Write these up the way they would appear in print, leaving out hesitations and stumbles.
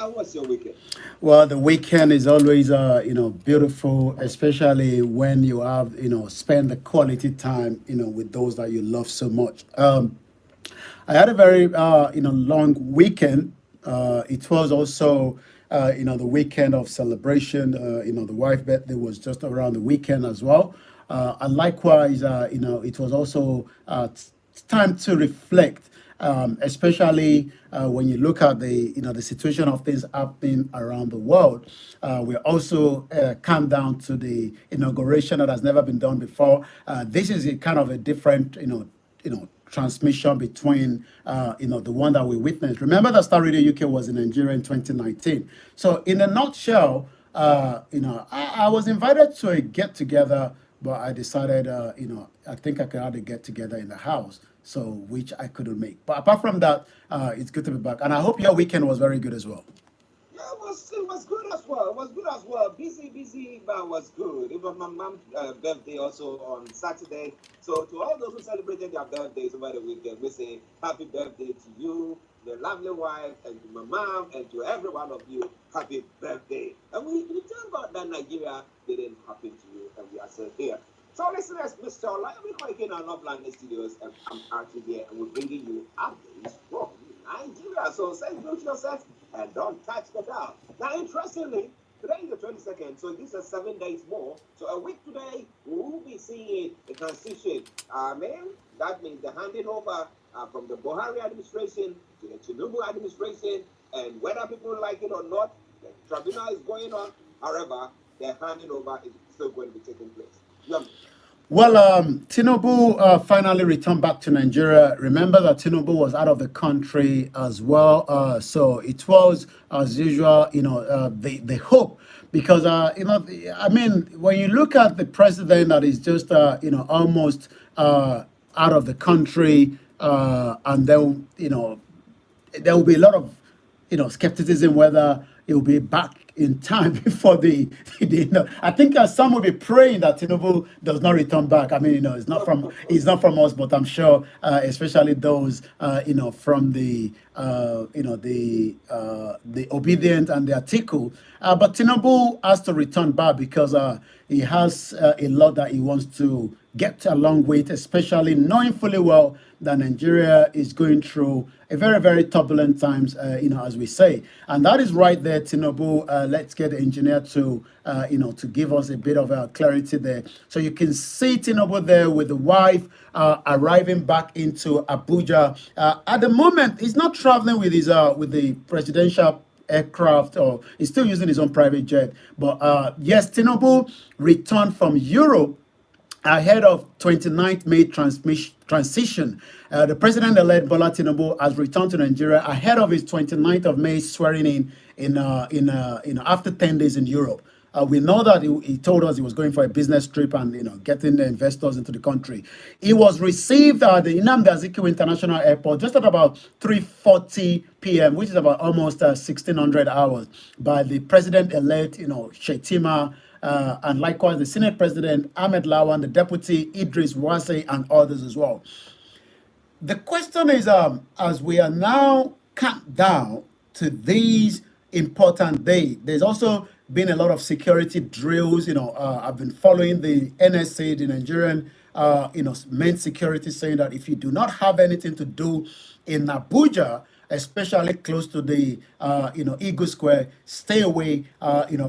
How was your weekend? Well, the weekend is always, beautiful, especially when you have, spend the quality time, with those that you love so much. I had a very, long weekend. It was also, the weekend of celebration. The wife birthday was just around the weekend as well. And likewise, it was also time to reflect, especially when you look at the situation of things happening around the world. We also come down to the inauguration that has never been done before. This is a kind of a different, transmission between the one that we witnessed. Remember that Star Radio UK was in Nigeria in 2019. So in a nutshell, I was invited to a get together, but I decided, I think I could have a get together in the house, so which I couldn't make. But apart from that, it's good to be back, and I hope your weekend was very good as well. Yeah, it was good as well. It was good as well. Busy, busy, but it was good. It was my mom's birthday also on Saturday. So to all those who celebrated their birthdays over the weekend, we say happy birthday to you, your lovely wife, and to my mom, and to every one of you, happy birthday. And we thank God that Nigeria didn't happen to you, and we are still here. So listeners, Mr. Olayemi Koike in North London Studios, and I'm Archie here, and we're bringing you updates from Nigeria. So celebrate yourself and don't touch the dial. Now, interestingly, today is the 22nd, so this is 7 days more. So a week today, we will be seeing the transition. That means the handing over from the Buhari administration to the Tribunal administration, and whether people like it or not, the tribunal is going on. However, the handing over is still going to be taking place. Yeah. Well, Tinubu finally returned back to Nigeria. Remember that Tinubu was out of the country as well. So it was, as usual, the hope. Because, I mean, when you look at the president that is just, almost out of the country, and then, there will be a lot of skepticism whether it will be back in time before I think some will be praying that Tinubu does not return back. I mean, it's not from us, but I'm sure, especially those from the obedient and the article. But Tinubu has to return back because he has a lot that he wants to get along with, especially knowing fully well that Nigeria is going through a very, very turbulent times, as we say. And that is right there, Tinubu. Let's get the engineer to give us a bit of clarity there. So you can see Tinubu there with the wife arriving back into Abuja. At the moment, he's not traveling with the presidential aircraft, or he's still using his own private jet. But yes, Tinubu returned from Europe ahead of 29th May transition. The president-elect Bola Tinubu has returned to Nigeria ahead of his 29th of May swearing in after 10 days in Europe. We know that he told us he was going for a business trip and getting the investors into the country. He was received at the Nnamdi Azikiwe International Airport just at about 3:40 p.m., which is about almost 1600 hours, by the president-elect, Shetima, and likewise the Senate President Ahmed Lawan, the Deputy Idris Wase, and others as well. The question is, as we are now cut down to these important days, there's also been a lot of security drills. I've been following the NSA, the Nigerian, main security, saying that if you do not have anything to do in Abuja, especially close to the, Eagle Square, stay away,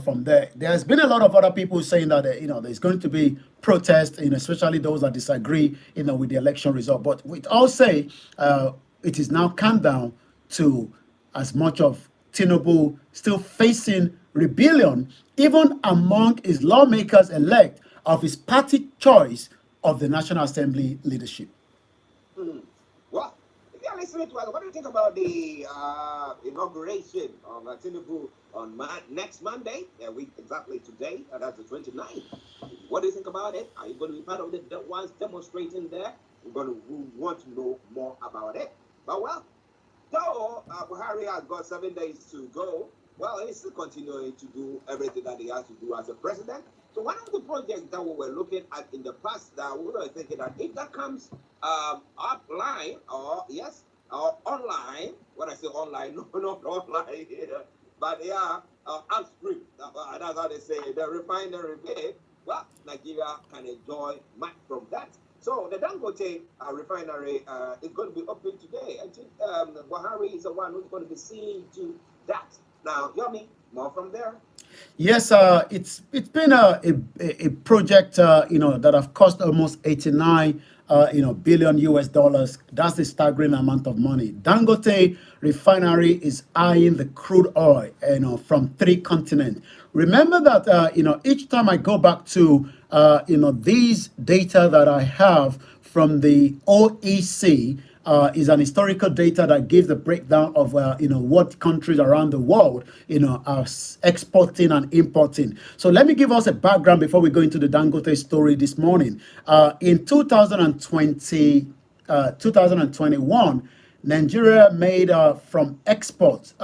from there. There's been a lot of other people saying that, there's going to be protests, especially those that disagree, with the election result. But we all say it is now calmed down to as much of Tinubu still facing rebellion, even among his lawmakers elect of his party choice of the National Assembly leadership. Hmm. Well, if you're listening to us, what do you think about the inauguration of Tinubu on next Monday? Week exactly today, that's the 29th. What do you think about it? Are you going to be part of the ones demonstrating there? We want to know more about it. But well, though Buhari has got 7 days to go, well, he's still continuing to do everything that he has to do as a president. So one of the projects that we were looking at in the past, that we were thinking that if that comes offline, or yes, or online, when I say online, no, not online, but yeah, upstream. That's how they say the refinery pay. Well, Nigeria can enjoy much from that. So the Dangote refinery is going to be open today. I think Buhari is the one who's going to be seeing to that. Now, Yomi, more from there. Yes, it's been a project that have cost almost 89 billion US dollars. That's a staggering amount of money. Dangote refinery is eyeing the crude oil from three continents. Remember that each time I go back to these data that I have from the OEC, is an historical data that gives the breakdown of what countries around the world are exporting and importing. So let me give us a background before we go into the Dangote story this morning. In 2021, Nigeria made from exports,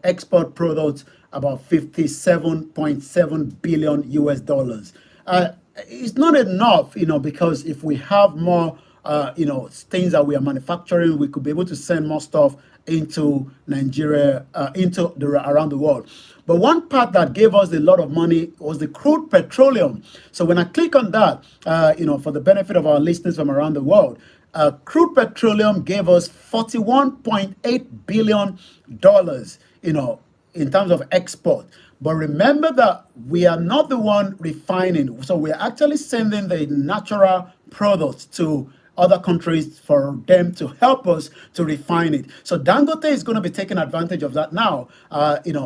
export products about 57.7 billion US dollars. It's not enough, because if we have more things that we are manufacturing, we could be able to send more stuff into Nigeria, around the world. But one part that gave us a lot of money was the crude petroleum. So when I click on that, for the benefit of our listeners from around the world, crude petroleum gave us $41.8 billion, in terms of export. But remember that we are not the one refining. So we're actually sending the natural products to other countries for them to help us to refine it. So Dangote is going to be taking advantage of that now.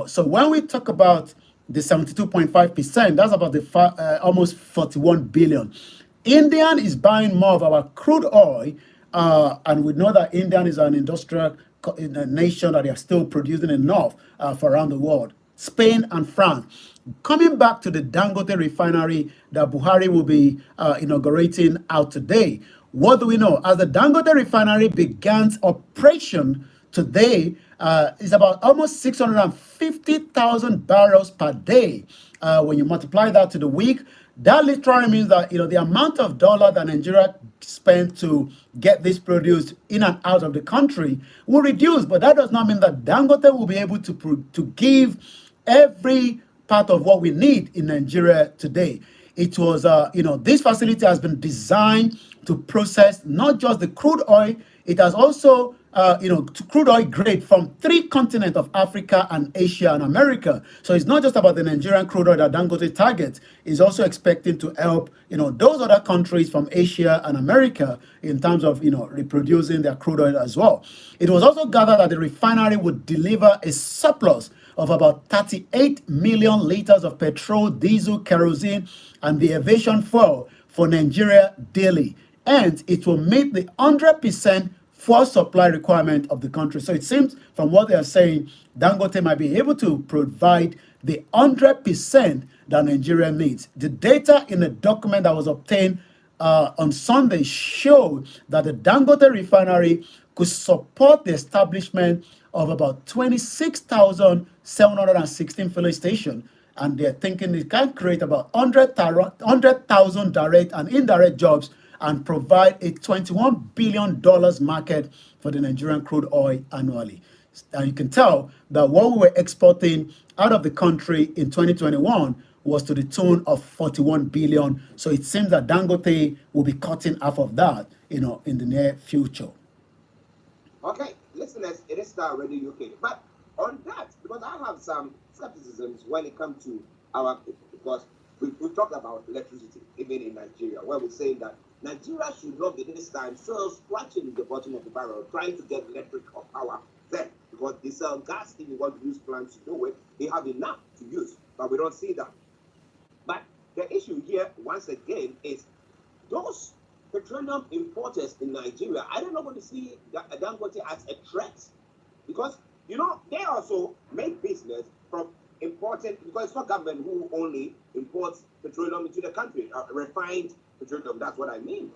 So when we talk about the 72.5%, that's about the almost 41 billion. Indian is buying more of our crude oil, and we know that Indian is an industrial nation that they are still producing enough for around the world. Spain and France. Coming back to the Dangote refinery that Buhari will be inaugurating out today. What do we know? As the Dangote refinery began operation today, is about almost 650,000 barrels per day. When you multiply that to the week, that literally means that the amount of dollar that Nigeria spent to get this produced in and out of the country will reduce. But that does not mean that Dangote will be able to give every part of what we need in Nigeria today. It was, this facility has been designed to process not just the crude oil, it has also, crude oil grade from three continents of Africa and Asia and America. So it's not just about the Nigerian crude oil that Dangote targets. It's also expecting to help, those other countries from Asia and America in terms of, reproducing their crude oil as well. It was also gathered that the refinery would deliver a surplus of about 38 million liters of petrol, diesel, kerosene, and the aviation fuel for Nigeria daily. And it will meet the 100% fuel supply requirement of the country. So it seems from what they are saying, Dangote might be able to provide the 100% that Nigeria needs. The data in the document that was obtained on Sunday showed that the Dangote refinery could support the establishment of about 26,716 filling stations. And they're thinking it can create about 100,000 direct and indirect jobs and provide a $21 billion market for the Nigerian crude oil annually. And you can tell that what we were exporting out of the country in 2021 was to the tune of 41 billion. So it seems that Dangote will be cutting half of that, in the near future. Okay, listeners, it is Star Radio UK. But on that, because I have some skepticisms when it comes to our people, because we talked about electricity, even in Nigeria, where we're saying that Nigeria should not be this time still scratching the bottom of the barrel, trying to get electric or power there, because they sell gas if you want to use plants to do it. They have enough to use, but we don't see that. But the issue here, once again, is those petroleum importers in Nigeria. I don't know what to see Dangote as a threat, because they also make business from importing, because it's not government who only imports petroleum into the country, refined petroleum. That's what I mean,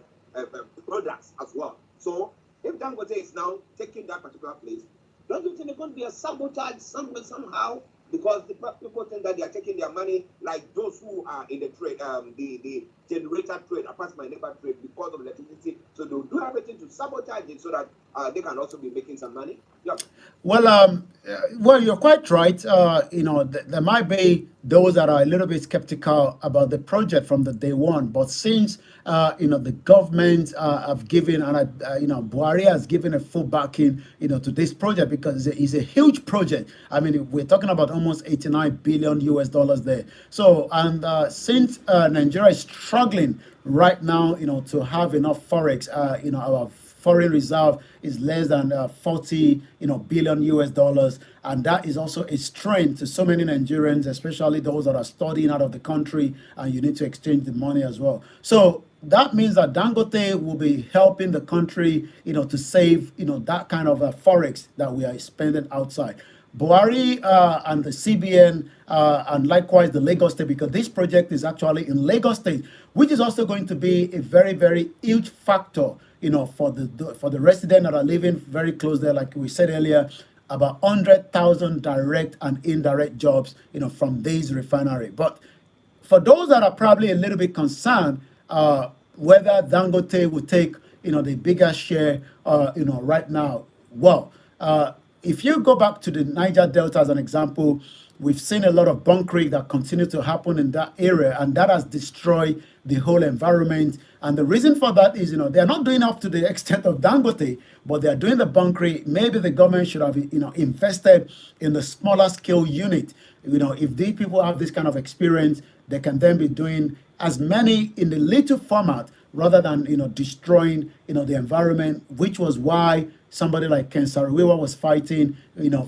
products as well. So if Dangote is now taking that particular place, don't you think it's going to be a sabotage somewhere somehow? Because the people think that they are taking their money, like those who are in the trade, the generator trade, apart from my neighbor trade, because of electricity. So they'll do everything to sabotage it so that they can also be making some money. Yeah. Well, you're quite right. There might be those that are a little bit skeptical about the project from the day one, but since the government have given, and Buhari has given a full backing, to this project because it's a huge project. I mean, we're talking about almost 89 billion US dollars there. So, and since Nigeria is struggling right now, to have enough forex, our foreign reserve is less than 40 billion US dollars, and that is also a strain to so many Nigerians, especially those that are studying out of the country, and you need to exchange the money as well. So that means that Dangote will be helping the country, to save, that kind of forex that we are spending outside. Buhari and the CBN and likewise the Lagos State, because this project is actually in Lagos State, which is also going to be a very, very huge factor, for the residents that are living very close there, like we said earlier, about 100,000 direct and indirect jobs, from this refinery. But for those that are probably a little bit concerned, whether Dangote will take, the bigger share, right now, well, if you go back to the Niger Delta as an example, we've seen a lot of bunkering that continue to happen in that area, and that has destroyed the whole environment. And the reason for that is, they're not doing up to the extent of Dangote, but they're doing the bunkering. Maybe the government should have, invested in the smaller scale unit. If these people have this kind of experience, they can then be doing as many in the little format rather than, destroying, the environment, which was why somebody like Ken Saro-Wiwa was fighting,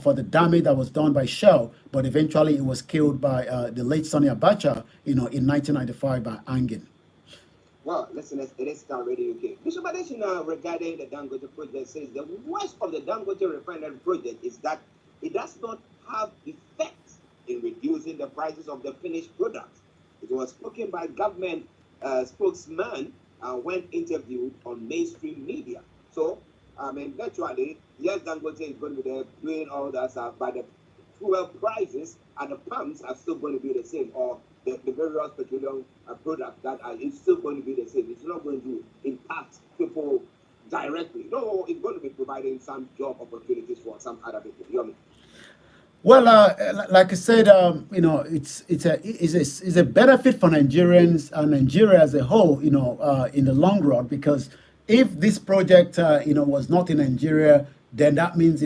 for the damage that was done by Shell, but eventually it was killed by the late Sonny Abacha, in 1995 by hanging. Well, listeners, it is Star Radio UK. Bishop Adesina, regarding the Dangote project, says the worst of the Dangote refinery project is that it does not have effect in reducing the prices of the finished products. It was spoken by government spokesman when interviewed on mainstream media. So, virtually, yes, Dangote is going to be there doing all that stuff, but the fuel prices and the pumps are still going to be the same, or the various petroleum products that are it's still going to be the same. It's not going to impact people directly. No, it's going to be providing some job opportunities for some other people. You know what I mean? Well, like I said, it's a benefit for Nigerians and Nigeria as a whole, in the long run, because if this project, was not in Nigeria, then that means,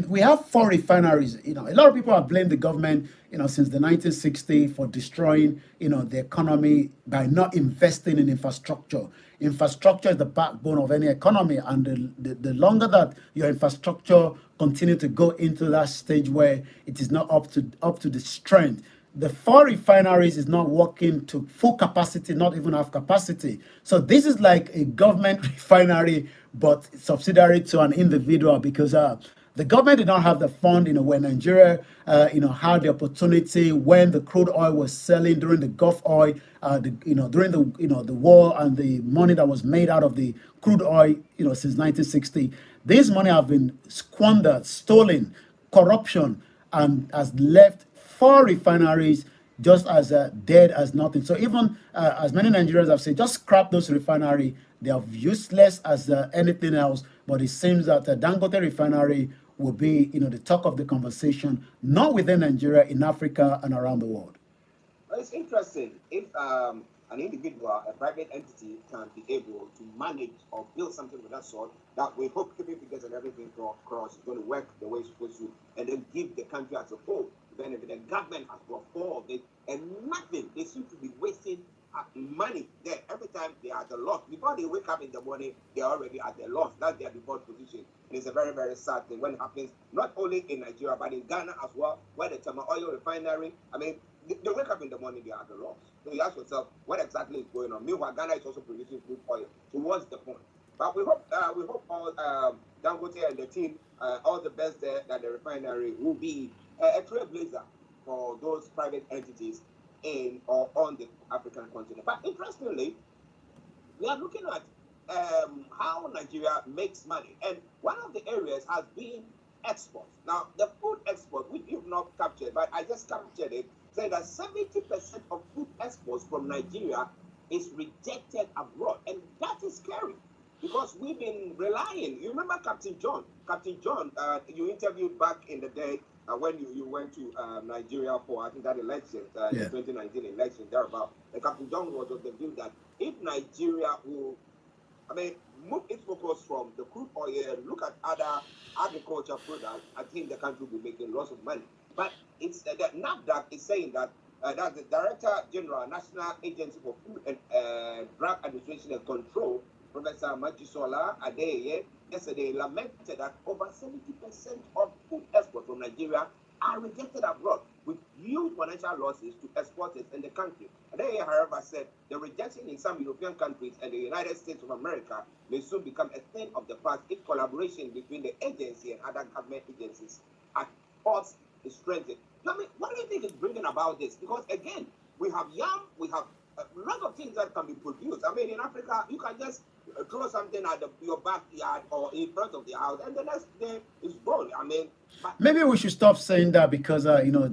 we have 4 refineries. A lot of people have blamed the government, since the 1960s for destroying, the economy by not investing in infrastructure. Infrastructure is the backbone of any economy, and the longer that your infrastructure continue to go into that stage where it is not up to the strength, the 4 refineries is not working to full capacity, not even half capacity. So this is like a government refinery, but subsidiary to an individual, because the government did not have the fund, when Nigeria, had the opportunity when the crude oil was selling during the Gulf oil, during the war, and the money that was made out of the crude oil, since 1960. This money have been squandered, stolen, corruption, and has left 4 refineries just as dead as nothing. So even as many Nigerians have said, just scrap those refineries. They are useless as anything else. But it seems that the Dangote refinery will be, the talk of the conversation, not within Nigeria, in Africa and around the world. Well, it's interesting if an individual, a private entity, can be able to manage or build something of that sort. That we hope keeping figures and everything across is going to work the way it's supposed to, and then give the country as a whole benefit. The government has brought 4 of it, and nothing. They seem to be wasting money there. Every time they are at the loss, before they wake up in the morning, they are already at the loss. That's their default position. And it's a very, very sad thing when it happens, not only in Nigeria, but in Ghana as well, where the Tama oil refinery, they wake up in the morning, they are at the loss. So you ask yourself, what exactly is going on? Meanwhile, Ghana is also producing crude oil. So what's the point? But we hope all Dangote and the team, all the best there, that the refinery will be a trailblazer for those private entities in or on the African continent. But interestingly, we are looking at how Nigeria makes money, and one of the areas has been exports. Now, the food export, which you've not captured, but I just captured it, saying that 70% of food exports from Nigeria is rejected abroad. And that is scary because we've been relying. You remember Captain John? Captain John, you interviewed back in the day when you went to Nigeria for, I think, that election, the Yeah. 2019 election, thereabout. Captain John was of the view that if Nigeria will, I mean, move its focus from the crude oil, look at other agriculture products, I think the country will be making lots of money. But it's that NAFDAC is saying that that the Director General, National Agency for Food and Drug Administration and Control, Professor Majisola Adeye, yesterday lamented that over 70% of food exports from Nigeria are rejected abroad with huge financial losses to exporters in the country. Adeye, however, said the rejection in some European countries and the United States of America may soon become a thing of the past if collaboration between the agency and other government agencies at ports is strengthened. I mean, what do you think is bringing about this? Because again, we have yam, we have a lot of things that can be produced. I mean, in Africa, you can just throw something at your backyard or in front of the house, and the next day it's gone. I mean, Maybe we should stop saying that because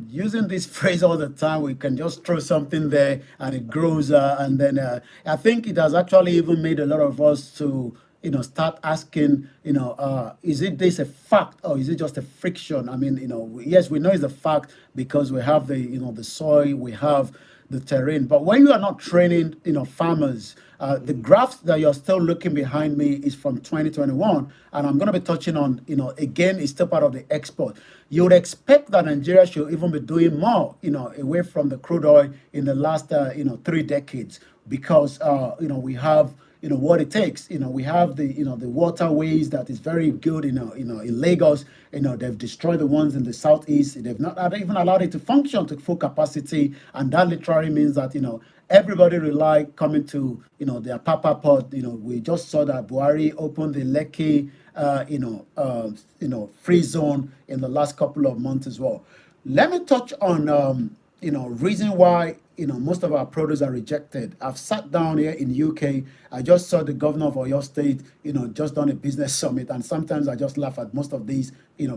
using this phrase all the time, we can just throw something there and it grows, and then I think it has actually even made a lot of us to start asking, is it this a fact or is it just a friction? I mean, yes, we know it's a fact because we have the soil, we have the terrain. But when you are not training, farmers, the graphs that you're still looking behind me is from 2021, and I'm going to be touching on, again, it's still part of the export. You would expect that Nigeria should even be doing more, away from the crude oil in the last, 3 decades, because, we have what it takes. We have the waterways that is very good. In Lagos, they've destroyed the ones in the southeast. They've not even allowed it to function to full capacity, and that literally means that everybody rely coming to their Papa port. We just saw that Buhari opened the Lekki free zone in the last couple of months as well. Let me touch on reason why most of our produce are rejected. I've sat down here in UK. I just saw the governor of Oyo State, just done a business summit, and sometimes I just laugh at most of these,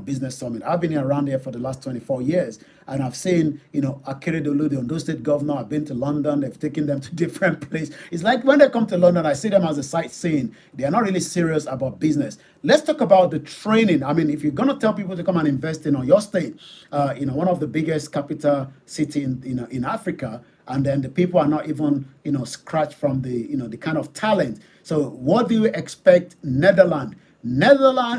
business summit. I've been around here for the last 24 years, and I've seen, Akeredolu, the Ondo State governor. I've been to London. They've taken them to different places. It's like when they come to London, I see them as a sightseeing. They are not really serious about business. Let's talk about the training. I mean, if you're going to tell people to come and invest in Oyo State, one of the biggest capital city in Africa, and then the people are not even scratched from the kind of talent. So what do you expect? Netherlands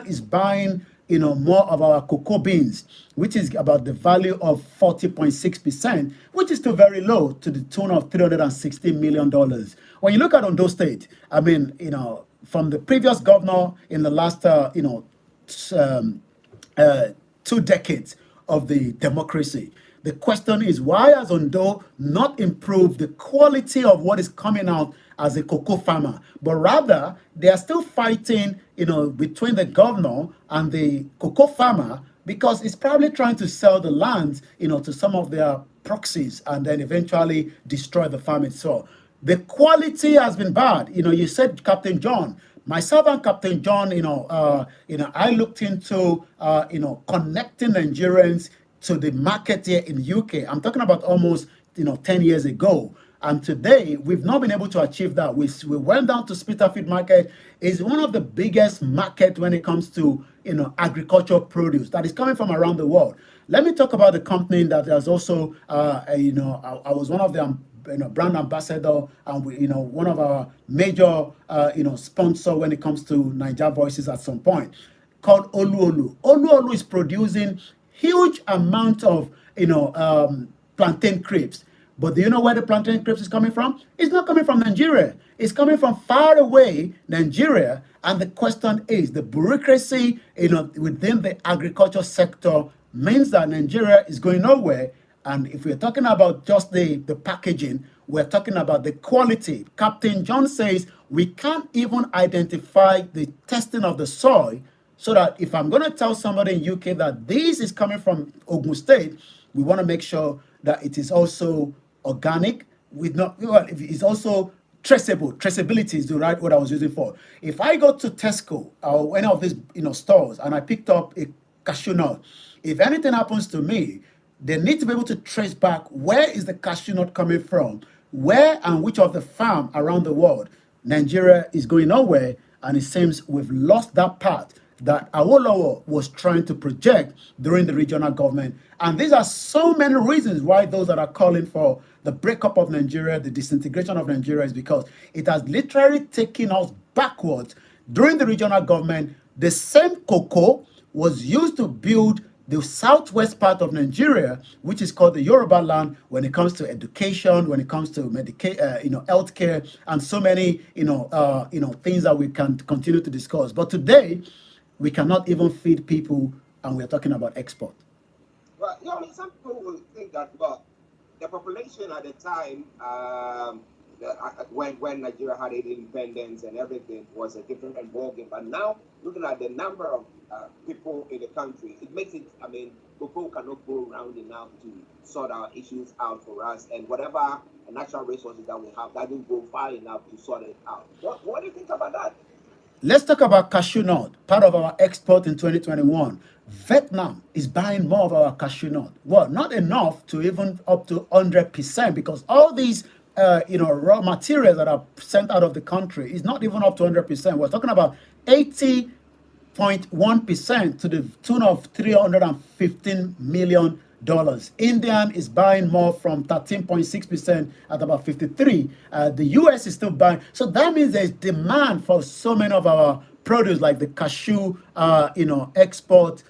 is buying more of our cocoa beans, which is about the value of 40.6%, which is still very low, to the tune of $360 million. When you look at Ondo State, I mean, from the previous governor in the last 2 decades of the democracy, the question is, why has Ondo not improved the quality of what is coming out as a cocoa farmer? But rather, they are still fighting, between the governor and the cocoa farmer, because it's probably trying to sell the land, to some of their proxies and then eventually destroy the farm itself. The quality has been bad. You said Captain John. Myself and Captain John, I looked into, connecting Nigerians to the market here in UK. I'm talking about almost 10 years ago. And today, we've not been able to achieve that. We went down to Spitalfield Market. It's one of the biggest market when it comes to agricultural produce that is coming from around the world. Let me talk about the company that has also, I was one of the brand ambassador, and one of our major sponsor when it comes to Niger Voices at some point, called Oluolu. Oluolu is producing huge amount of plantain crepes. But do you know where the plantain crepes is coming from? It's not coming from Nigeria. It's coming from far away Nigeria. And the question is, the bureaucracy within the agriculture sector means that Nigeria is going nowhere. And if we're talking about just the packaging, we're talking about the quality. Captain John says we can't even identify the testing of the soil, so that if I'm going to tell somebody in UK that this is coming from Ogun State, we want to make sure that it is also organic. It's also traceable. Traceability is the right word I was using for. If I go to Tesco or any of these stores and I picked up a cashew nut, if anything happens to me, they need to be able to trace back where is the cashew nut coming from. where and which of the farm around the world Nigeria is going nowhere, and it seems we've lost that part that Awolowo was trying to project during the regional government. And these are so many reasons why those that are calling for the breakup of Nigeria, the disintegration of Nigeria, is because it has literally taken us backwards. During the regional government, the same cocoa was used to build the southwest part of Nigeria, which is called the Yoruba land, when it comes to education, when it comes to healthcare, and so many, things that we can continue to discuss. But today, we cannot even feed people, and we're talking about export. Well, some people will think that, well, the population at the time, when Nigeria had its independence and everything, was a different ballgame. But now, looking at the number of people in the country, it makes it, people cannot go around enough to sort our issues out for us, and whatever natural resources that we have doesn't go far enough to sort it out. What do you think about that? Let's talk about cashew nut, part of our export in 2021. Vietnam is buying more of our cashew nut. Well, not enough to even up to 100%, because all these raw materials that are sent out of the country is not even up to 100%. We're talking about 80.1% to the tune of $315 million. Indian is buying more from 13.6% at about 53. The US is still buying. So that means there's demand for so many of our produce, like the cashew, export,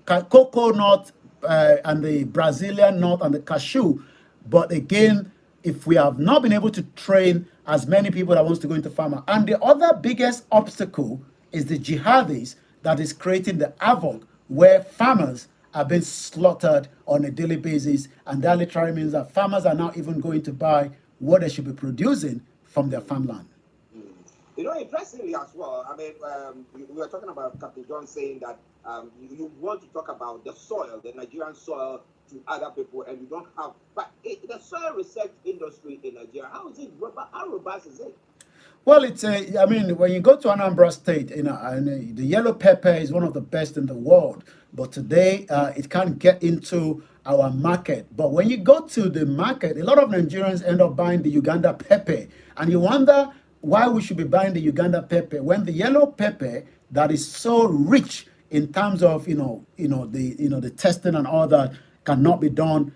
coconut, and the Brazilian nut and the cashew. But again, if we have not been able to train as many people that wants to go into farmer, and the other biggest obstacle is the jihadis that is creating the havoc, where farmers are being slaughtered on a daily basis, and that literally means that farmers are not even going to buy what they should be producing from their farmland. Interestingly as well, we were talking about Captain John saying that you want to talk about the soil, the Nigerian soil, to other people, and you don't have, but the soil research industry in Nigeria, how is it? How robust is it? Well, when you go to Anambra State, and the yellow pepper is one of the best in the world, but today it can't get into our market. But when you go to the market, a lot of Nigerians end up buying the Uganda pepper, and you wonder why we should be buying the Uganda pepper when the yellow pepper that is so rich in terms of the testing and all that cannot be done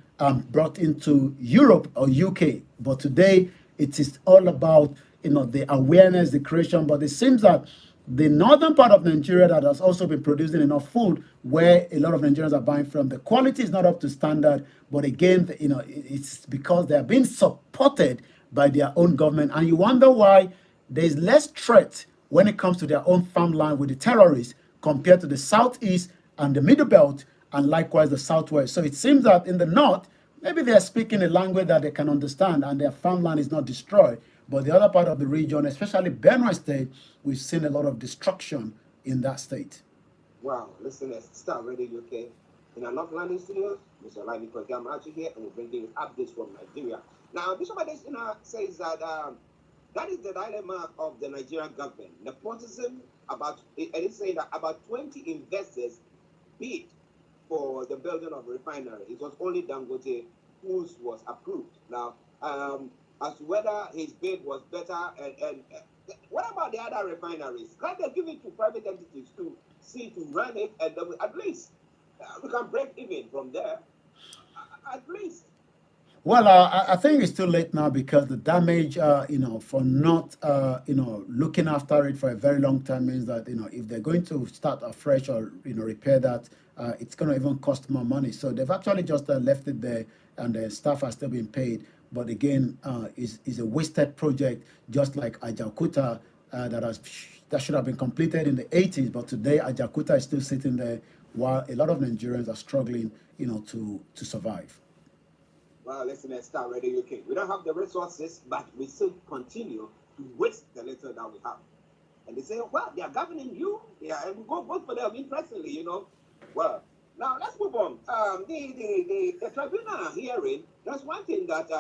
brought into Europe or UK. But today it is all about the awareness, the creation. But it seems that the northern part of Nigeria that has also been producing enough food, where a lot of Nigerians are buying from, the quality is not up to standard. But again, it's because they are being supported by their own government, and you wonder why there's less threat when it comes to their own farmland with the terrorists compared to the southeast and the middle belt, and likewise the southwest. So it seems that in the north, maybe they are speaking a language that they can understand and their farmland is not destroyed. But the other part of the region, especially Benue State, we've seen a lot of destruction in that state. Wow, listeners, Star Radio UK. In our North London studios, Mr. Lani Koikimedia out here, and we're bringing you updates from Nigeria. Now, Bishop Adesina says that that is the dilemma of the Nigerian government. Nepotism, and it's saying that about 20 investors bid for the building of a refinery. It was only Dangote whose was approved. Now, as to whether his bid was better, and what about the other refineries? Can't they give it to private entities to run it, and at least we can break even from there, at least. Well, I think it's too late now, because the damage, for not, looking after it for a very long time means that, if they're going to start afresh or, repair that, it's going to even cost more money. So they've actually just left it there, and the staff are still being paid. But again, is a wasted project, just like Ajaokuta, that should have been completed in the 80s. But today, Ajaokuta is still sitting there, while a lot of Nigerians are struggling, to survive. Well, listen, at Star Radio UK, we don't have the resources, but we still continue to waste the little that we have. And they say, well, they are governing you. Yeah, and we go vote for them, interestingly, Well, now let's move on. The tribunal hearing, that's one thing that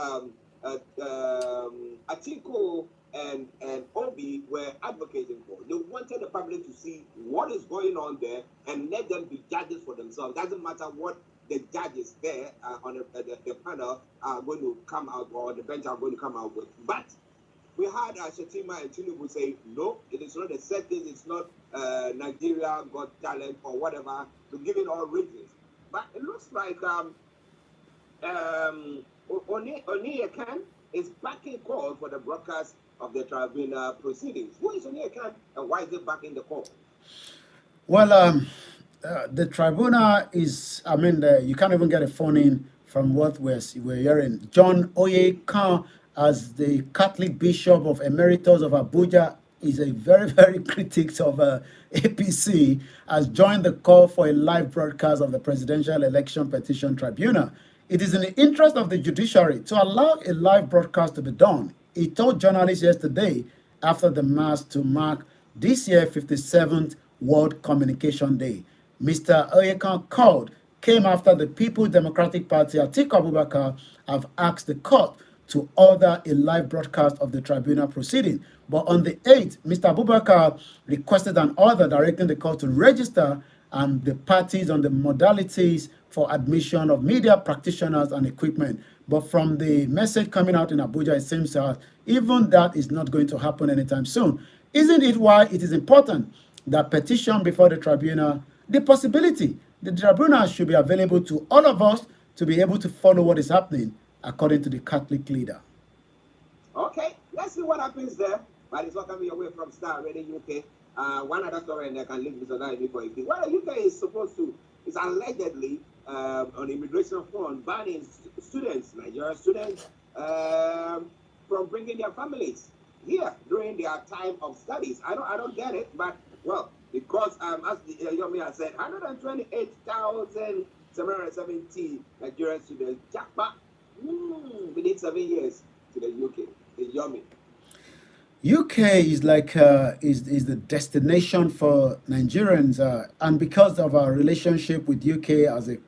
Atiku and Obi were advocating for. They wanted the public to see what is going on there and let them be judges for themselves. Doesn't matter what the judges there on the panel are going to come out, or the bench are going to come out with. But we had Shetima and Tinubu say, no, it is not a setting, it's not Nigeria Got Talent or whatever, to give it all reasons. But it looks like Oniyekan is backing call for the broadcast of the tribunal proceedings. Who is Oniyekan and why is it backing the call? Well, the tribunal is, I mean, you can't even get a phone in from what we're hearing. John Oyekan, as the Catholic Bishop of Emeritus of Abuja, is a very, very critic of APC, has joined the call for a live broadcast of the Presidential Election Petition Tribunal. It is in the interest of the judiciary to allow a live broadcast to be done. He told journalists yesterday after the mass to mark this year 57th World Communication Day. Mr. Oyekan called came after the People's Democratic Party, Atiku Abubakar, have asked the court to order a live broadcast of the tribunal proceeding. But on the 8th, Mr. Abubakar requested an order directing the court to register and the parties on the modalities for admission of media practitioners and equipment. But from the message coming out in Abuja, it seems that even that is not going to happen anytime soon. Isn't it why it is important that petition before the tribunal, the possibility, the tribunal should be available to all of us to be able to follow what is happening according to the Catholic leader? Okay, let's see what happens there. But it's not coming away from Star Radio UK. One other story, and I can link this on that before you. Well, the UK is supposed to, is allegedly on immigration front banning students, Nigerian students, from bringing their families here during their time of studies. I don't get it, but well, because as Yomi has said, 128,770 Nigerian students jackpot within 7 years to the UK. The Yomi. UK is like is the destination for Nigerians, and because of our relationship with UK as a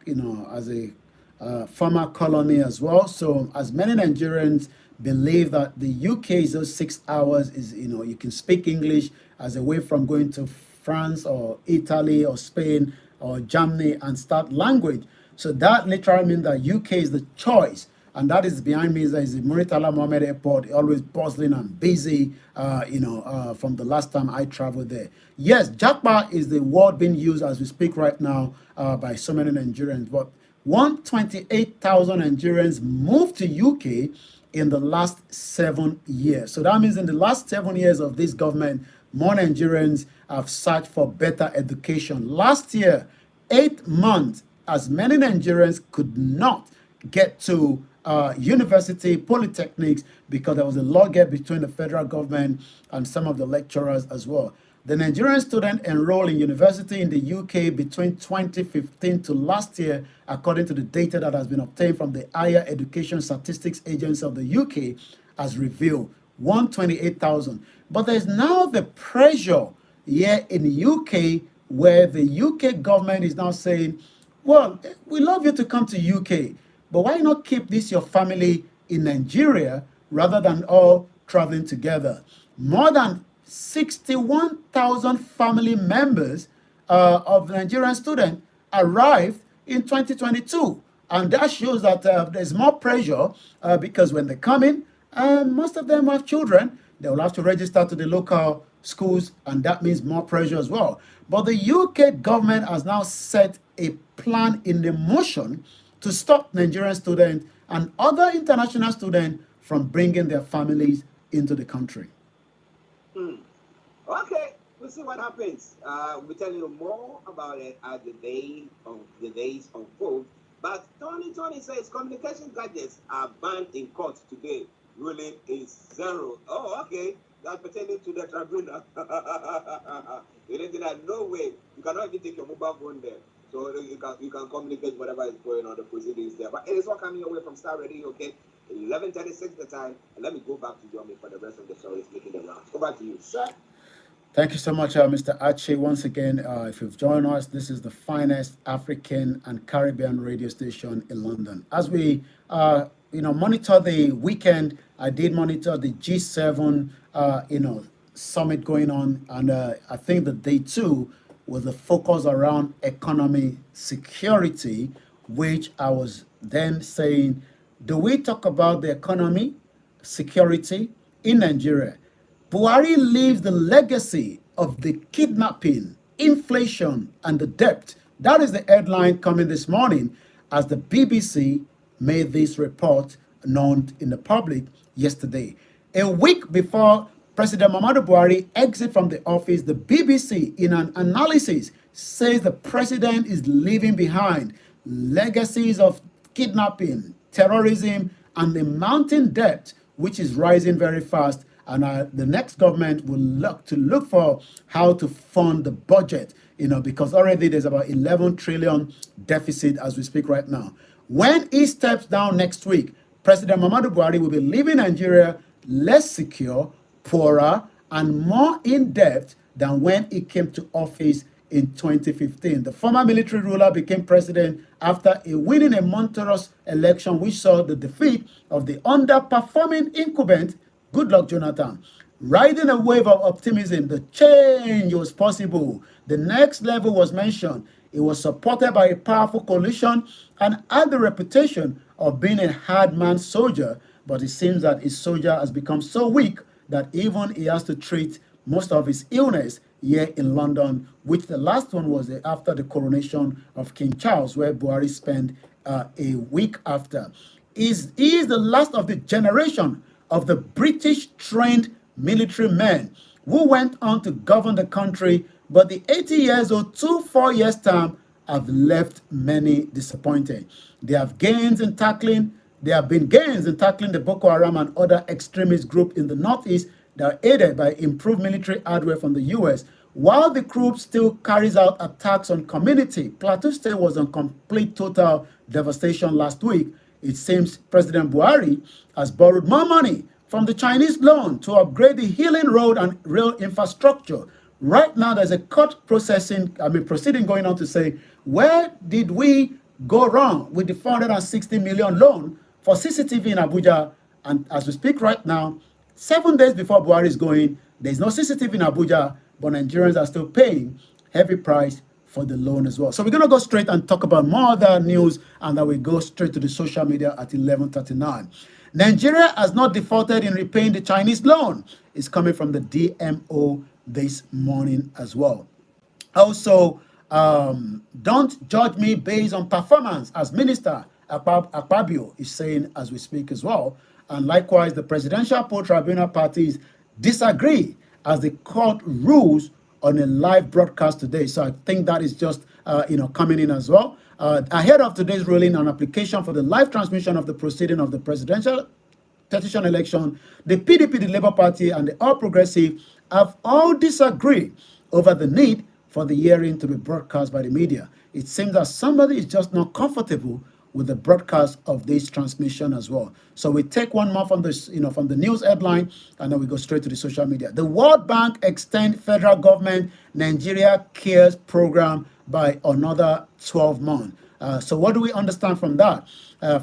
former colony as well. So as many Nigerians believe that the UK is those 6 hours is you can speak English as a way from going to France or Italy or Spain or Germany and start language. So that literally means that UK is the choice. And that is behind me is the Muritala Mohammed Airport, always bustling and busy, from the last time I traveled there. Yes, Japa is the word being used as we speak right now by so many Nigerians. But 128,000 Nigerians moved to UK in the last 7 years. So that means in the last 7 years of this government, more Nigerians have searched for better education. Last year, 8 months, as many Nigerians could not get to university, polytechnics, because there was a loggerhead between the federal government and some of the lecturers as well. The Nigerian student enrolled in university in the UK between 2015 to last year, according to the data that has been obtained from the Higher Education Statistics Agency of the UK, has revealed 128,000. But there's now the pressure here in the UK where the UK government is now saying, well, we love you to come to UK, but why not keep this your family in Nigeria rather than all traveling together? More than 61,000 family members of Nigerian students arrived in 2022. And that shows that there's more pressure because when they come in, most of them have children. They will have to register to the local schools, and that means more pressure as well. But the UK government has now set a plan in the motion to stop Nigerian students and other international students from bringing their families into the country. Okay, we'll see what happens. We'll tell you more about it as the days unfold. But Tony says communication gadgets are banned in court today. Ruling is 0. Oh, okay. That's pertaining to the tribunal. You know that no way. You cannot even take your mobile phone there. So you can communicate whatever is going on the proceedings there. But it is all coming away from Star Radio, okay? 11:36 the time. And let me go back to Yomi for the rest of the stories making the rounds. Over to you, sir. Thank you so much, Mr. Ache. Once again, if you've joined us, this is the finest African and Caribbean radio station in London. As we, monitor the weekend, I did monitor the G7, summit going on, and I think the day 2 was the focus around economy security, which I was then saying, do we talk about the economy, security in Nigeria? Buhari leaves the legacy of the kidnapping, inflation, and the debt. That is the headline coming this morning as the BBC made this report known in the public yesterday. A week before President Muhammadu Buhari exit from the office, the BBC, in an analysis, says the president is leaving behind legacies of kidnapping, terrorism, and the mounting debt, which is rising very fast. And the next government will look for how to fund the budget, because already there's about 11 trillion deficit as we speak right now. When he steps down next week, President Muhammadu Buhari will be leaving Nigeria less secure, poorer, and more in debt than when he came to office in 2015. The former military ruler became president after winning a Monteros election, which saw the defeat of the underperforming incumbent Goodluck Jonathan. Riding a wave of optimism, the change was possible. The next level was mentioned. It was supported by a powerful coalition and had the reputation of being a hard-man soldier, but it seems that his soldier has become so weak that even he has to treat most of his illness here in London, which the last one was after the coronation of King Charles, where Buhari spent a week after. He is the last of the generation of the British-trained military men who went on to govern the country, but the 80 years or 4 years term have left many disappointed. There have been gains in tackling the Boko Haram and other extremist groups in the northeast that are aided by improved military hardware from the U.S. While the group still carries out attacks on community, Plateau State was on complete total devastation last week. It seems President Buhari has borrowed more money from the Chinese loan to upgrade the Healing Road and rail infrastructure. Right now, there's a court proceeding going on to say, where did we go wrong with the 460 million loan for CCTV in Abuja? And as we speak right now, 7 days before Buhari is going, there's no CCTV in Abuja, but Nigerians are still paying heavy price for the loan as well. So we're going to go straight and talk about more other news, and then we go straight to the social media at 11:39. Nigeria has not defaulted in repaying the Chinese loan. It's coming from the DMO this morning as well. Also, don't judge me based on performance, as Minister Akpabio is saying as we speak as well. And likewise, the Presidential Tribunal parties disagree as the court rules on a live broadcast today. So I think that is just, coming in as well. Ahead of today's ruling on application for the live transmission of the proceeding of the presidential petition election, the PDP, the Labour Party, and the All Progressive have all disagreed over the need for the hearing to be broadcast by the media. It seems that somebody is just not comfortable with the broadcast of this transmission as well. So we take one more from this, from the news headline, and then we go straight to the social media. The World Bank extend federal government Nigeria Cares program by another 12 months. So what do we understand from that?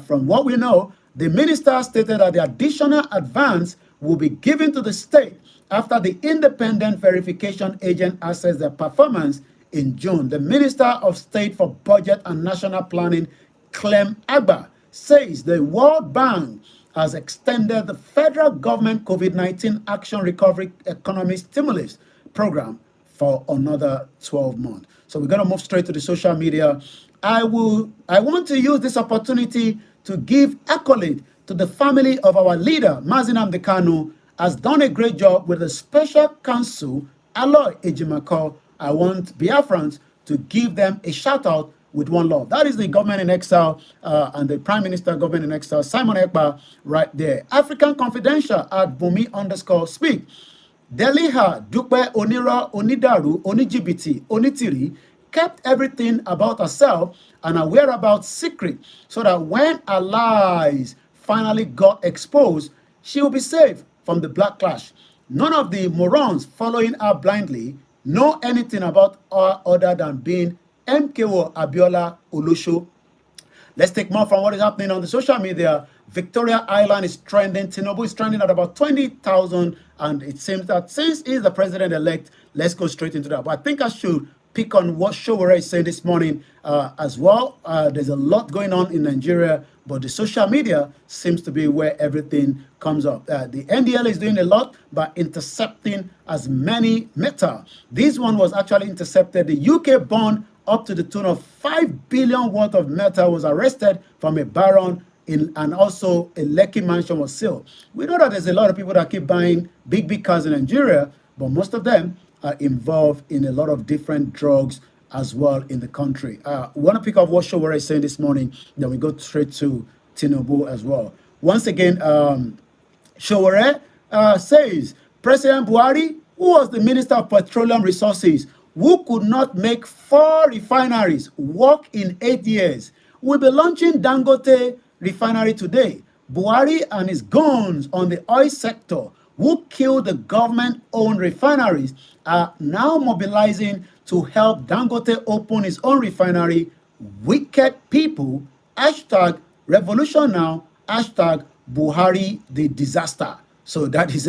From what we know, the minister stated that the additional advance will be given to the state after the independent verification agent assessed their performance in June. The Minister of State for Budget and National Planning, Clem Agba, says the World Bank has extended the federal government COVID-19 Action Recovery Economic Stimulus Program for another 12 months. So we're going to move straight to the social media. I want to use this opportunity to give accolade to the family of our leader, Mazi Nnamdi Kanu, has done a great job with the special counsel, Aloy Ejimako. I want Biafrans to give them a shout out with one love. That is the government in exile and the Prime Minister government in exile, Simon Ekpa, right there. African Confidential at Bumi_speak. Deliha, Dupe, Onira, Onidaru, Onijibiti, Onitiri kept everything about herself and her whereabouts secret so that when her lies finally got exposed, she will be safe from the backlash. None of the morons following her blindly know anything about her other than being MKO Abiola Olusho. Let's take more from what is happening on the social media. Victoria Island is trending. Tinubu is trending at about 20,000. And it seems that since he's the president-elect, let's go straight into that. But I think I should pick on what Showore is saying this morning as well. There's a lot going on in Nigeria, but the social media seems to be where everything comes up. The NDL is doing a lot by intercepting as many metal. This one was actually intercepted. The UK bond up to the tune of 5 billion worth of metal was arrested from a baron and also a Lekki mansion was sealed. We know that there's a lot of people that keep buying big cars in Nigeria, but most of them are involved in a lot of different drugs as well in the country. We want to pick up what Showore is saying this morning, then we go straight to Tinubu as well. Once again, Showore says, President Buhari, who was the Minister of Petroleum Resources, who could not make 4 refineries work in 8 years, will be launching Dangote refinery today. Buhari and his goons on the oil sector who killed the government-owned refineries are now mobilizing to help Dangote open his own refinery. Wicked people, hashtag revolution now, hashtag Buhari the disaster. So that is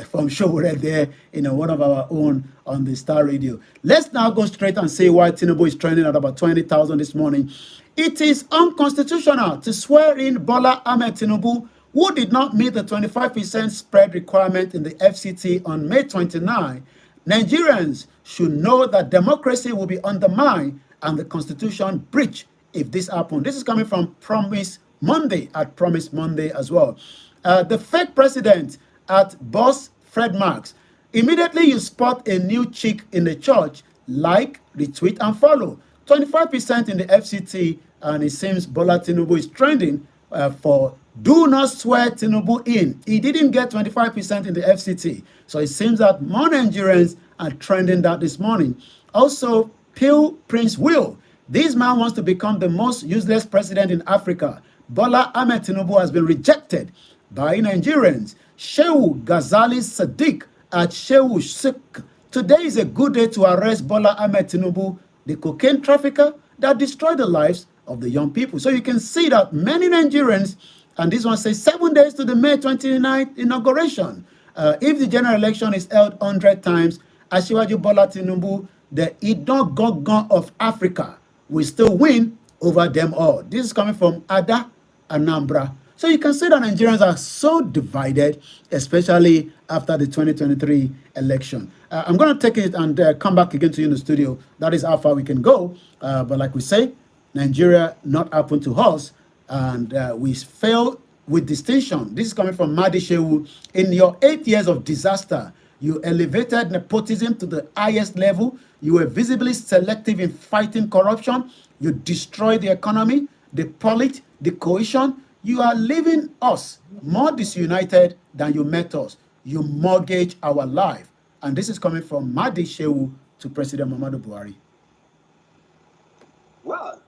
from Showore there, one of our own on the Star Radio. Let's now go straight and say why Tinubu is trending at about 20,000 this morning. It is unconstitutional to swear in Bola Ahmed Tinubu, who did not meet the 25% spread requirement in the FCT on May 29. Nigerians should know that democracy will be undermined and the constitution breached if this happens. This is coming from Promise Monday, at Promise Monday as well. The fake president at Boss Fred Marks. Immediately you spot a new chick in the church, like, retweet, and follow. 25% in the FCT, and it seems Bola Tinubu is trending for do not swear Tinubu in. He didn't get 25% in the FCT. So it seems that more Nigerians are trending that this morning. Also, Peel Prince Will. This man wants to become the most useless president in Africa. Bola Ahmed Tinubu has been rejected by Nigerians. Shehu Ghazali Sadiq at Shehu Sik. Today is a good day to arrest Bola Ahmed Tinubu, the cocaine trafficker that destroyed the lives of the young people. So you can see that many Nigerians, and this one says 7 days to the May 29th inauguration. If the general election is held 100 times, Asiwaju Bola Tinubu, the Idon Gogon of Africa, will still win over them all. This is coming from Ada Anambra. So you can see that Nigerians are so divided, especially after the 2023 election. I'm going to take it and come back again to you in the studio. That is how far we can go. But like we say, Nigeria not happen to us, and we fail with distinction. This is coming from Madi Shehu. In your 8 years of disaster, you elevated nepotism to the highest level. You were visibly selective in fighting corruption. You destroyed the economy, the polity, the cohesion. You are leaving us more disunited than you met us. You mortgage our life. And this is coming from Madi Shehu to President Muhammadu Buhari. Well,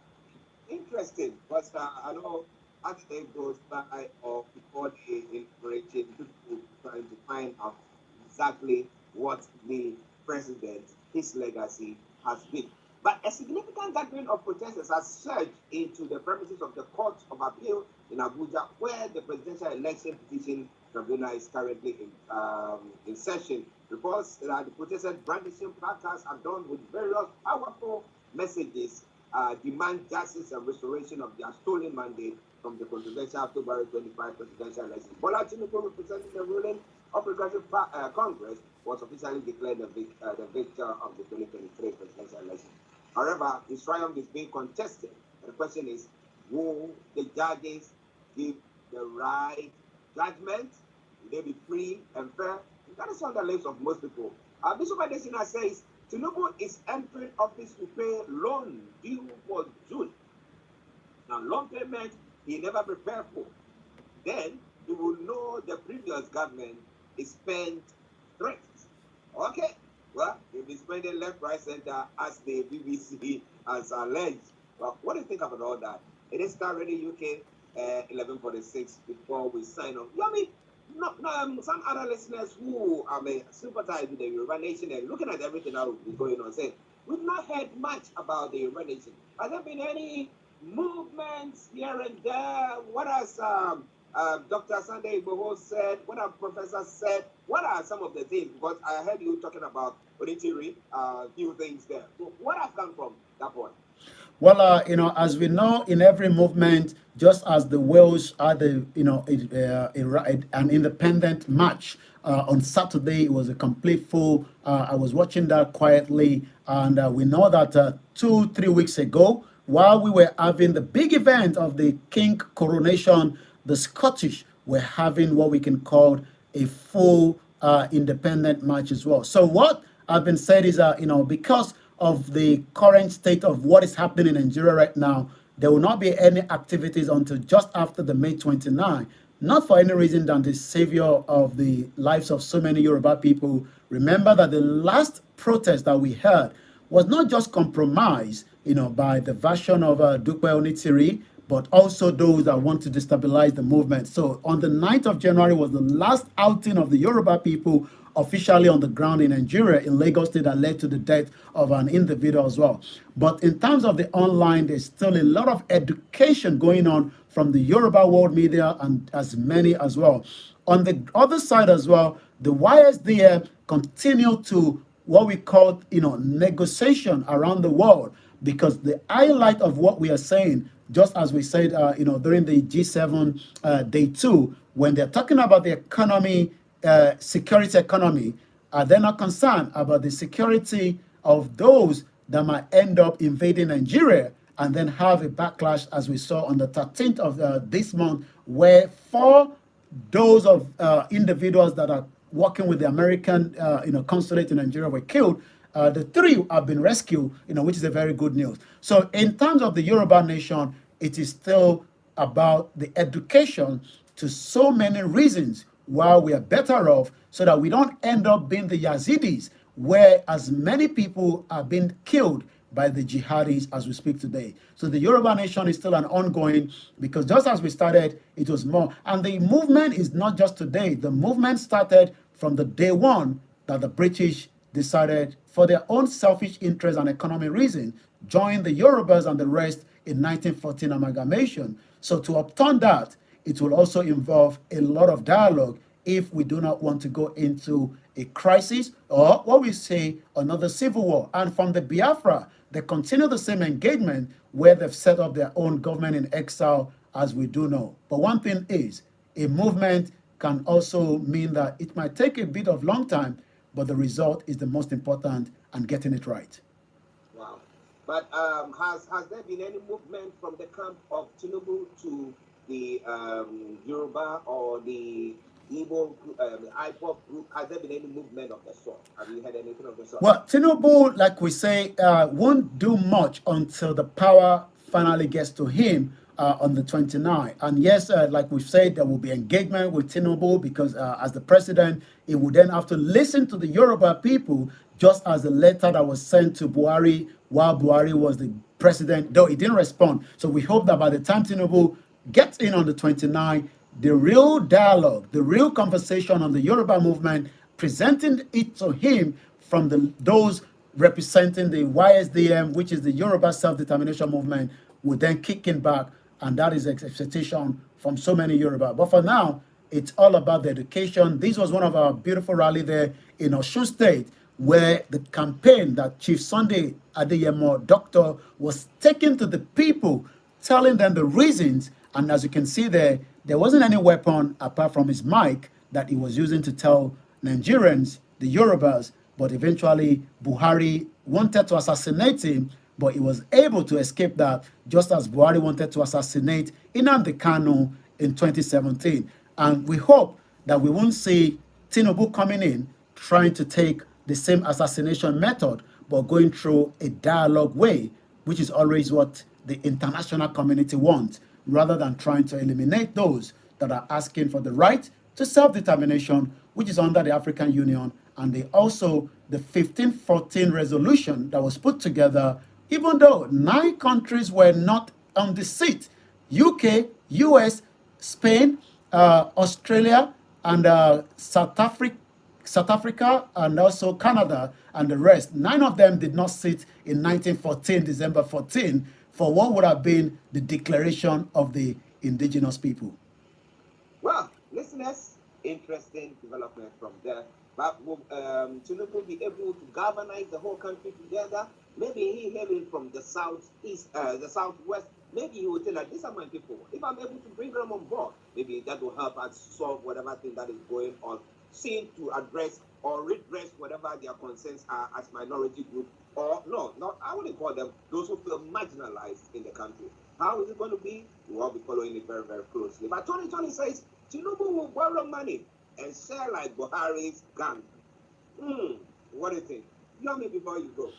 interesting, but I know as the day goes by or before the inauguration, people trying to find out exactly what the president, his legacy has been. But a significant gathering of protesters has surged into the premises of the Court of Appeal in Abuja, where the presidential election petition tribunal is currently in session. Reports that the protesters brandishing placards adorned with various powerful messages demand justice and restoration of their stolen mandate from the controversial February 25 presidential election. Bola Tinubu, representing the ruling of Progressive Congress, was officially declared the victor of the 2023 presidential election. However, his triumph is being contested. And the question is, will the judges give the right judgment? Will they be free and fair? That is on the lips of most people. Bishop Adesina says Tinubu is entering office to pay loan due for June. Now, loan payment he never prepared for. Then you will know the previous government is spent threats. Okay, well, you'll be spending left, right, center, as the BBC has alleged. Well, what do you think about all that? It is Star Radio UK 11:46 before we sign off. You know, I mean, some other listeners who sympathize with the Yoruba Nation and looking at everything that is going on, saying we've not heard much about the Yoruba Nation. Has there been any movements here and there? What has Dr. Sunday Igboho said, what our professor said, what are some of the things? Because I heard you talking about Onitiri, few things there. So what has come from that point? Well, as we know, in every movement, just as the Wales are an independent match on Saturday, it was a complete full. I was watching that quietly, and we know that 2, 3 weeks ago, while we were having the big event of the King coronation, the Scottish were having what we can call a full independent match as well. So what I've been said is that, because of the current state of what is happening in Nigeria right now, there will not be any activities until just after the May 29. Not for any reason than the savior of the lives of so many Yoruba people. Remember that the last protest that we heard was not just compromised, by the version of Dupe Onitiri, but also those that want to destabilize the movement. So on the 9th of January was the last outing of the Yoruba people officially on the ground in Nigeria, in Lagos State, that led to the death of an individual as well. But in terms of the online, there's still a lot of education going on from the Yoruba world media and as many as well. On the other side as well, the YSDM continue to what we call, negotiation around the world, because the highlight of what we are saying, just as we said, during the G7 day 2, when they're talking about the economy, security economy, are they not concerned about the security of those that might end up invading Nigeria and then have a backlash, as we saw on the 13th of this month, where 4 those of individuals that are working with the American, consulate in Nigeria were killed. The 3 have been rescued, which is a very good news. So in terms of the Yoruba nation, it is still about the education to so many reasons why we are better off, so that we don't end up being the Yazidis, where as many people are being killed by the jihadis as we speak today. So the Yoruba nation is still an ongoing, because just as we started, it was more. And the movement is not just today. The movement started from the day one that the British decided, for their own selfish interest and economic reason, join the Yorubas and the rest in 1914 amalgamation. So to upturn that, it will also involve a lot of dialogue if we do not want to go into a crisis, or what we say, another civil war. And from the Biafra, they continue the same engagement where they've set up their own government in exile, as we do know. But one thing is, a movement can also mean that it might take a bit of long time, but the result is the most important, and getting it right. Wow. But has there been any movement from the camp of Tinubu to the Yoruba or the Igbo, IPOP group? Has there been any movement of the sort? Have you heard anything of the sort? Well, Tinubu, like we say, won't do much until the power finally gets to him on the 29th. And yes, like we've said, there will be engagement with Tinubu, because as the president, he would then have to listen to the Yoruba people, just as the letter that was sent to Buhari while Buhari was the president, though he didn't respond. So we hope that by the time Tinubu gets in on the 29th, the real dialogue, the real conversation on the Yoruba movement, presenting it to him from those representing the YSDM, which is the Yoruba Self-Determination Movement, would then kick in back, and that is expectation from so many Yoruba. But for now, it's all about the education. This was one of our beautiful rally there in Osun State, where the campaign that Chief Sunday Adeyemo, doctor, was taking to the people, telling them the reasons. And as you can see there wasn't any weapon apart from his mic that he was using to tell Nigerians, the Yorubas, but eventually Buhari wanted to assassinate him, but he was able to escape that, just as Buhari wanted to assassinate Nnamdi Kanu in 2017. And we hope that we won't see Tinubu coming in trying to take the same assassination method, but going through a dialogue way, which is always what the international community wants, rather than trying to eliminate those that are asking for the right to self-determination, which is under the African Union, and the 1514 resolution that was put together, even though 9 countries were not on the seat: UK, US, Spain, Australia, and South Africa, and also Canada, and the rest. 9 of them did not sit in 1914, December 14, for what would have been the declaration of the indigenous people. witness interesting development from there. But will Tinubu be able to galvanize the whole country together? Maybe he hailing from the southeast, the southwest. Maybe he will tell that these are my people. If I'm able to bring them on board, maybe that will help us solve whatever thing that is going on, seem to address or redress whatever their concerns are as minority group, or no, not I wouldn't call them those who feel marginalized in the country. How is it going to be? We'll all be following it very, very closely. But 2020 says Tinubu will borrow money and share like Buhari's gang. What do you think? Tell me before you go.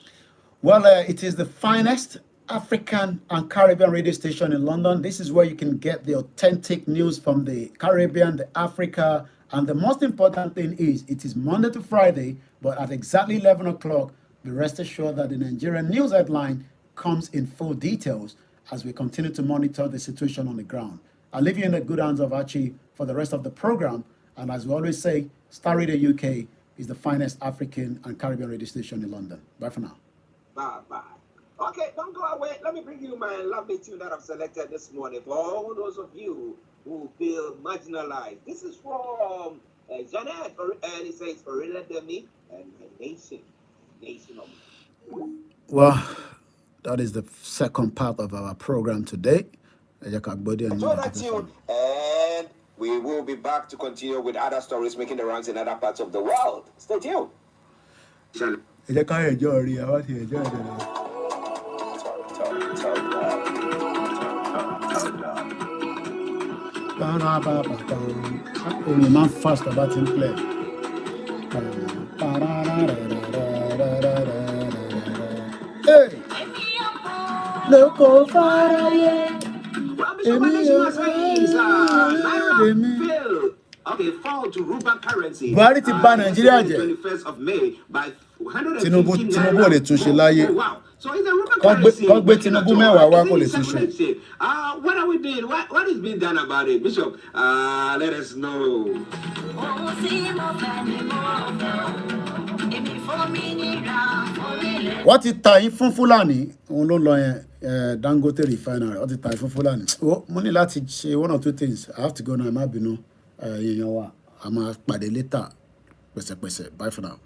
Well, it is the finest African and Caribbean radio station in London. This is where you can get the authentic news from the Caribbean, the Africa, and the most important thing is it is Monday to Friday, but at exactly 11 o'clock, be rest assured that the Nigerian news headline comes in full details as we continue to monitor the situation on the ground. I'll leave you in the good hands of Archie for the rest of the program. And as we always say, Star Radio UK is the finest African and Caribbean radio station in London. Bye for now. Bye. Okay, don't go away. Let me bring you my lovely tune that I've selected this morning for all those of you who feel marginalized. This is from Janet, and it says, "Orilla de me and my nation of me." Well, that is the second part of our program today. Enjoy that tune, and we will be back to continue with other stories making the rounds in other parts of the world. Stay tuned. Only man fast about him play. Hey, look how far away. Okay, fall to Ruba currency. Buhari ti bà Nàìjíríà jẹ́. 21st of May by Tinubu lè tún ṣe láyé. Wow. So is the Ruba currency? Kọ́ gbé Tinubu mẹ́wàá wá kó lè tún ṣe. What are we doing? What is being done about it, Bishop? Let us know. Wọ́n ti ta yín fún Fúlàní, òun ló lọ yẹn Dangote refinery, wọ́n ti ta yín fún Fúlàní. Mo ní láti ṣe one or two things. I have to go now, ẹ má bínú. Èèyàn wa, a máa pàdé later pẹ̀sẹ̀pẹ̀sẹ̀. Bye for now.